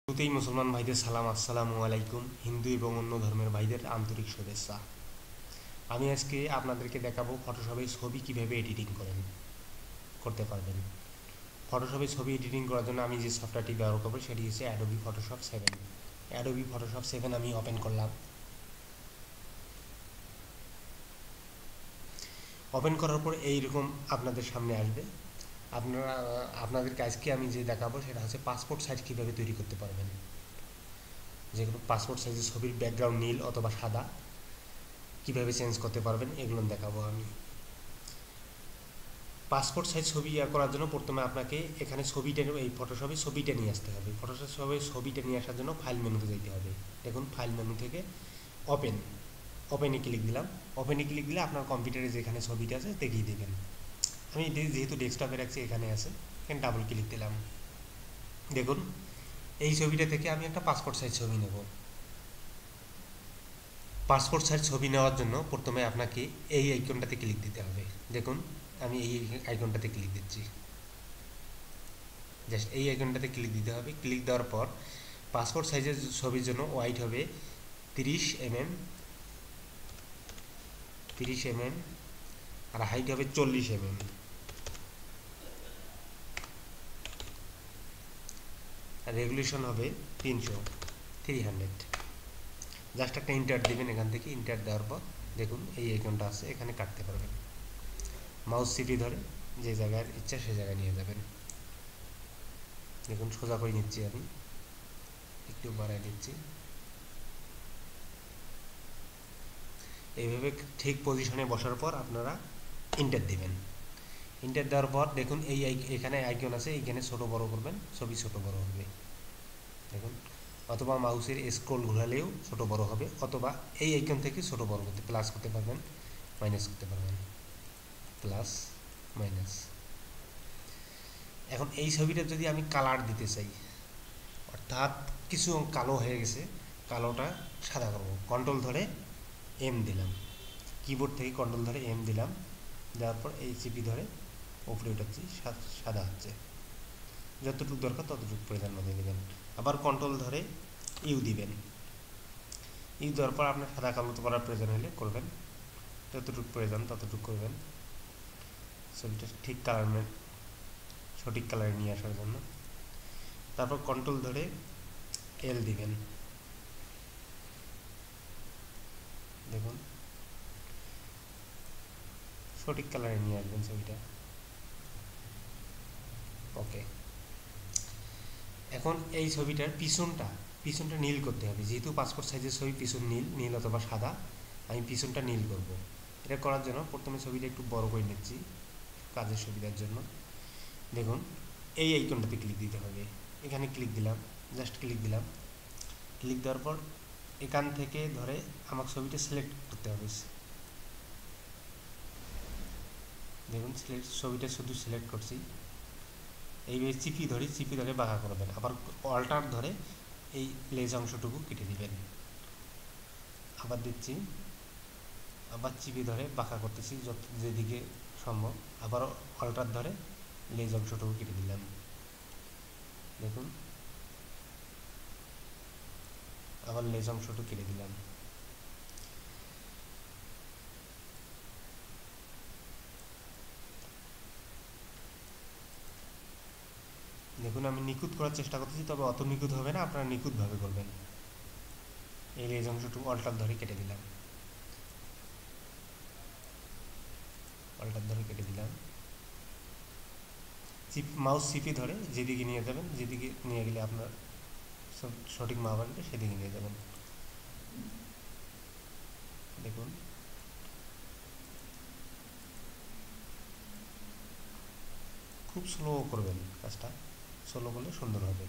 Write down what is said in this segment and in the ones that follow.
শুরুতেই মুসলমান ভাইদের সালাম, আসসালামু আলাইকুম। হিন্দু এবং অন্য ধর্মের ভাইদের আন্তরিক শুভেচ্ছা। আমি আজকে আপনাদেরকে দেখাবো ফটোশপে ছবি কিভাবে এডিটিং করতে পারবেন। ফটোশপে ছবি এডিটিং করার জন্য আমি যে সফটওয়্যারটি ব্যবহার করবো সেটি হচ্ছে অ্যাডোবি ফটোশপ 7। অ্যাডোবি ফটোশপ 7 আমি ওপেন করলাম। ওপেন করার পর এইরকম আপনাদের সামনে আসবে। আপনাদেরকে আজকে আমি যে দেখাবো সেটা হচ্ছে পাসপোর্ট সাইজ কীভাবে তৈরি করতে পারবেন। যেগুলো পাসপোর্ট সাইজের ছবির ব্যাকগ্রাউন্ড নীল অথবা সাদা কীভাবে চেঞ্জ করতে পারবেন এগুলো দেখাবো আমি। পাসপোর্ট সাইজ ছবি করার জন্য প্রথমে আপনাকে এখানে ছবিটা, এই ফটোশপে ছবিটা নিয়ে আসতে হবে। ফটোশপে ছবিটা নিয়ে আসার জন্য ফাইল মেনুতে যেতে হবে। দেখুন ফাইল মেনু থেকে ওপেনে ক্লিক দিলাম। ওপেনে ক্লিক দিলে আপনার কম্পিউটারে যেখানে ছবিটা আছে দেখিয়ে দেবেন। আমি যেহেতু ডেস্কটপে রাখছি এখানে আছে, এখানে ডাবল ক্লিক দিলাম। দেখুন এই ছবিটা থেকে আমি একটা পাসপোর্ট সাইজ ছবি নেব। পাসপোর্ট সাইজ ছবি নেওয়ার জন্য প্রথমে আপনাকে এই আইকনটাতে ক্লিক দিতে হবে। দেখুন আমি এই আইকনটাতে ক্লিক দিচ্ছি। জাস্ট এই আইকনটাতে ক্লিক দিতে হবে। ক্লিক দেওয়ার পর পাসপোর্ট সাইজের ছবির জন্য ওয়াইড হবে 30 mm, আর হাইট হবে 40 mm। আর রেগুলেশন হবে 300। জাস্ট একটা ইন্টার দেবেন। এখান থেকে ইন্টার দেওয়ার পর দেখুন এই আইকনটা আছে, এখানে কাটতে পারবেন। মাউস চিপে ধরে যে জায়গায় ইচ্ছা সে জায়গায় নিয়ে যাবেন। দেখুন সোজা করে নিচ্ছি, আমি একটু বাড়াই দিচ্ছি। এইভাবে ঠিক পজিশনে বসার পর আপনারা ইন্টার দিবেন। ইন্টার দেওয়ার পর দেখুন এখানে আইকন আছে, এইখানে ছোট বড় করবেন, ছবি ছোট বড় হবে। দেখুন অথবা মাউসের স্ক্রল ঘোরালেও ছোট বড় হবে, অথবা এই আইকন থেকে ছোট বড় করতে প্লাস করতে পারবেন, মাইনাস করতে পারবেন, প্লাস মাইনাস। এখন এই ছবিটা যদি আমি কালার দিতে চাই, অর্থাৎ কিছু কালো হয়ে গেছে, কালোটা সাদা করব, কন্ট্রোল ধরে এম দিলাম। কিবোর্ড থেকে কন্ট্রোল ধরে এম দিলাম, দেওয়ার পর এই চিপি ধরে উপরে উঠাচ্ছি, সাদা হচ্ছে। যতটুকু দরকার ততটুকু পরিমাণ মধ্যে দেবেন। আবার কন্ট্রোল ধরে ইউ দিবেন। ইউ দেওয়ার পর আপনার সাদা কালো করার প্রয়োজন হলে করবেন, যতটুকু প্রয়োজন ততটুকু করবেন, ছবিটা ঠিক সঠিক কালারে নিয়ে আসার জন্য। তারপর কন্ট্রোল ধরে এল দিবেন। দেখুন সঠিক কালারে নিয়ে আসবেন ছবিটা। ওকে, এখন এই ছবিটার পিছনটা নীল করতে হবে। যেহেতু পাসপোর্ট সাইজের ছবি, পিছন নীল অথবা সাদা, আমি পিছনটা নীল করব। এটা করার জন্য প্রথমে ছবিটা একটু বড় করে নিচ্ছি কাজের সুবিধার জন্য। দেখুন এই আইকনটাতে ক্লিক দিতে হবে। এখানে ক্লিক দিলাম, জাস্ট ক্লিক দিলাম। ক্লিক দেওয়ার পর এখান থেকে ধরে আমার ছবিটা সিলেক্ট করতে হবে। দেখুন ছবিটা শুধু সিলেক্ট করছি। এইভাবে চিপি ধরে বাঁকা করবেন। আবার অল্টার ধরে এই লেজ অংশটুকু কেটে দিবেন। আবার দিচ্ছি, আবার চিপি ধরে বাঁকা করতেছি যেদিকে সম্ভব। আবার অল্টার ধরে লেজ অংশটুকু কেটে দিলাম। দেখুন আবার লেজ অংশটুকু কেটে দিলাম। দেখুন আমি নিখুঁত করার চেষ্টা করতেছি, তবে অত নিখুঁত হবে না, আপনারা নিখুঁতভাবে করবেন। এই লেজ অংশটুকু অল্টার ধরে কেটে দিলাম, মাউস চিপি ধরে যেদিকে নিয়ে যাবেন, যেদিকে নিয়ে গেলে আপনার সঠিক মাপ আসবে সেদিকে নিয়ে যাবেন। দেখুন খুব স্লো করবেন কাজটা, স্লো করলে সুন্দর হবে।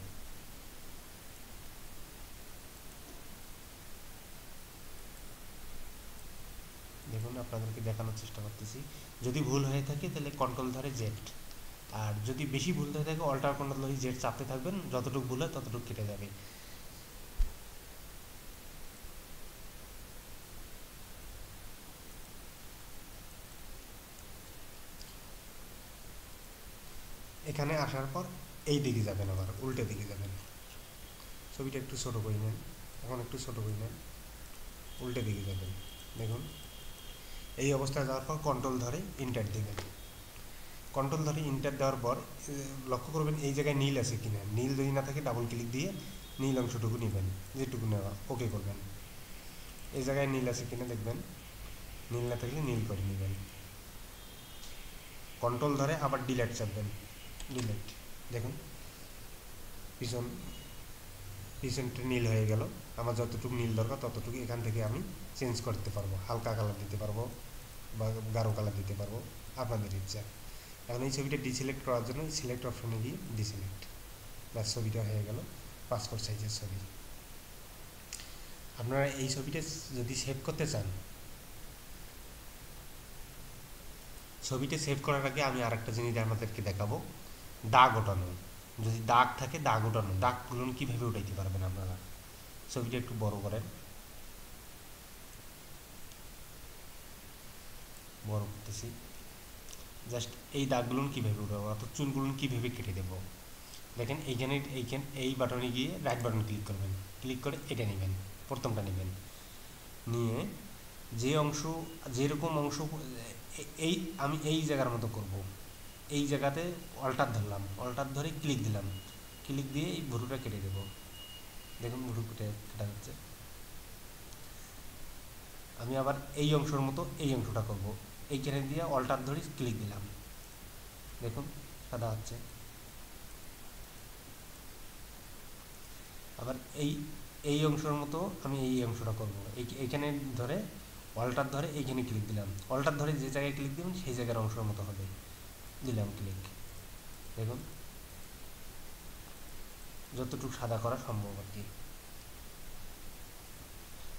দেখুন আপনাদেরকে দেখানোর চেষ্টা করতেছি। যদি ভুল হয়ে থাকে তাহলে কন্ট্রোল ধরে জেড, আর যদি বেশি ভুল হয়ে থাকে অল্টার কন্ট্রোল ধরে জেড চাপতে থাকবেন, যতটুকু ভুল হয় ততটুকু কেটে যাবে। এখানে আসার পর এই দিকে যাবেন, আবার উল্টো দিকে যাবেন। ছবিটা একটু ছোটো করে নেন, এখন একটু ছোটো করে নেন, উল্টে দিকে যাবেন। দেখুন এই অবস্থায় যাওয়ার পর কন্ট্রোল ধরে ইন্টার দেবেন। কন্ট্রোল ধরে ইন্টার দেওয়ার পর লক্ষ্য করবেন এই জায়গায় নীল আছে কিনা। নীল যদি না থাকে ডাবল ক্লিক দিয়ে নীল অংশটুকু নেবেন, যেটুকু নেওয়া ওকে করবেন। এই জায়গায় নীল আছে কিনা দেখবেন, নীল না থাকলে নীল করে নেবেন। কন্ট্রোল ধরে আবার ডিলেট চাপবেন, ডিলেট। দেখুন পিছনটা নীল হয়ে গেল। আমার যতটুকু নীল দরকার ততটুকু এখান থেকে আমি চেঞ্জ করতে পারবো, হালকা কালার দিতে পারবো বা গাঢ় কালার দিতে পারবো, আপনাদের ইচ্ছা। এখন এই ছবিটা ডিসিলেক্ট করার জন্য সিলেক্ট অপশনে গিয়ে ডিসিলেক্ট, ব্যাস ছবিটা হয়ে গেল পাসপোর্ট সাইজের ছবি। আপনারা এই ছবিটা যদি সেভ করতে চান, ছবিটা সেভ করার আগে আমি আরেকটা জিনিস আপনাদেরকে দেখাবো, দাগ ওঠানো। যদি দাগ থাকে দাগ ওঠানো, দাগগুলো কীভাবে উঠাইতে পারবেন আপনারা। ছবিটা একটু বড় করেন, বড় করতেছি। জাস্ট এই দাগগুলো কীভাবে উঠাবো অর্থাৎ চুলগুলো কীভাবে কেটে দেবো। দেখেন এই বাটনে গিয়ে রাইট বাটন ক্লিক করবেন, ক্লিক করে এটা নেবেন, প্রথমটা নেবেন, নিয়ে যে অংশ যেরকম অংশ আমি এই জায়গার মতো করব। এই জায়গাতে অল্টার ধরলাম, অল্টার ধরে ক্লিক দিলাম, ক্লিক দিয়ে এই ভুরুটা কেটে দেবো। দেখুন ভুরু কাটা যাচ্ছে। আমি আবার এই অংশের মতো এই অংশটা করব, এইখানে দিয়ে অল্টার ধরে ক্লিক দিলাম, দেখুন সাদা হচ্ছে। আবার এই অংশের মতো আমি এই অংশটা করব, এইখানে ধরে অল্টার ধরে এইখানে ক্লিক দিলাম, অল্টার ধরে যে জায়গায় ক্লিক দিবেন সেই জায়গার অংশের মতো হবে, দিলাম ক্লিক। দেখুন যতটুকু সাদা করা সম্ভব আর কি।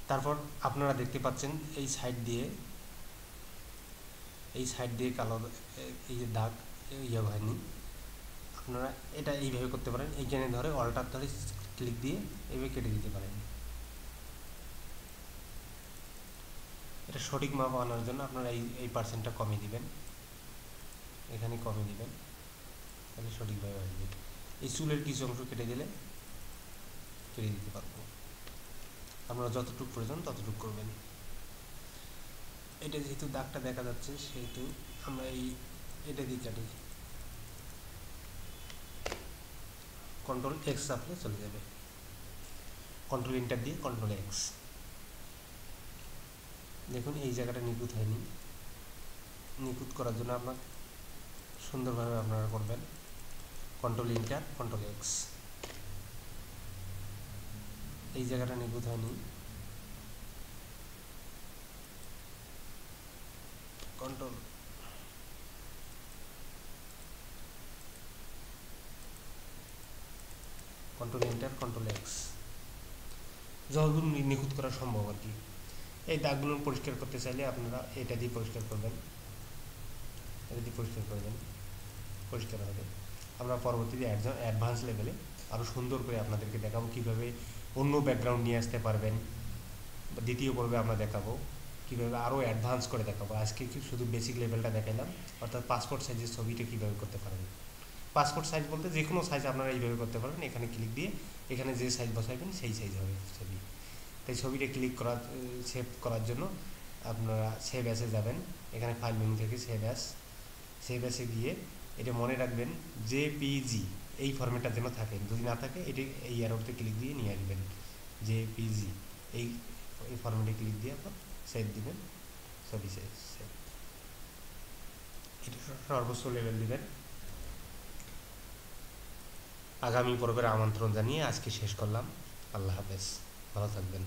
তারপর আপনারা দেখতে পাচ্ছেন এই সাইড দিয়ে কালো এই যে দাগ ইয়ে হয়নি। আপনারা এটা এইভাবে করতে পারেন, এইখানে ধরে অল্টার ধরে ক্লিক দিয়ে এইভাবে কেটে দিতে পারেন। এটা সঠিক মাপ আনার জন্য আপনারা এই পার্সেন্টটা কমিয়ে দিবেন, এখানে কমিয়ে দিবেন, তাহলে সঠিকভাবে আসবে। এই চুলের কিছু অংশ কেটে দিলে কেটে দিতে পারবো, আপনারা যতটুকু প্রয়োজন ততটুকু করবেন। এটা যেহেতু দাগটা দেখা যাচ্ছে সেহেতু আমরা এটা দিয়ে কাটি, কন্ট্রোল এক্স চাপলে চলে যাবে, কন্ট্রোল ইন্টার দিয়ে কন্ট্রোল এক্স। দেখুন এই জায়গাটা নিখুঁত হয়নি, নিখুঁত করার জন্য আপনার সুন্দরভাবে আপনারা করবেন কন্ট্রোল ইন্টার কন্ট্রোল এক্স। এই জায়গাটা নিখুঁত হয়নি, কন্ট্রোল ইন্টার কন্ট্রোল এক্স, যতদূর নিখুঁত করা সম্ভব আর কি। এই দাগগুলো পরিষ্কার করতে চাইলে আপনারা এটা দিয়ে পরিষ্কার করবেন, এটা দিয়ে পরিষ্কার করবেন, পরিষ্কার হবে। আমরা পরবর্তীতে অ্যাডভান্স লেভেলে আরও সুন্দর করে আপনাদেরকে দেখাবো কীভাবে অন্য ব্যাকগ্রাউন্ড নিয়ে আসতে পারবেন। দ্বিতীয় পর্বে আমরা দেখাবো কীভাবে আরও অ্যাডভান্স করে দেখাবো। আজকে শুধু বেসিক লেভেলটা দেখালাম, অর্থাৎ পাসপোর্ট সাইজের ছবিটা কীভাবে করতে পারবেন। পাসপোর্ট সাইজ বলতে যে কোনো সাইজ আপনারা এইভাবে করতে পারবেন, এখানে ক্লিক দিয়ে এখানে যে সাইজ বসাইবেন সেই সাইজ হবে ছবি। তাই ছবিটা সেভ করার জন্য আপনারা সেভ অ্যাসে যাবেন, এখানে ফাইল মেনু থেকে সেভ অ্যাসে গিয়ে এটা মনে রাখবেন জেপিজি এই ফরম্যাটটা যেন থাকে, যদি না থাকে এটি এই অ্যারোতে ক্লিক দিয়ে নিয়ে আসবেন, জেপিজি এই ফরম্যাটে ক্লিক দিয়ে আপনার সেভ দিবেন, ছবি সেভ। এটা সর্বোচ্চ লেভেল দিবেন। আগামী পর্বের আমন্ত্রণ জানিয়ে আজকে শেষ করলাম। আল্লাহ হাফেজ, ভালো থাকবেন।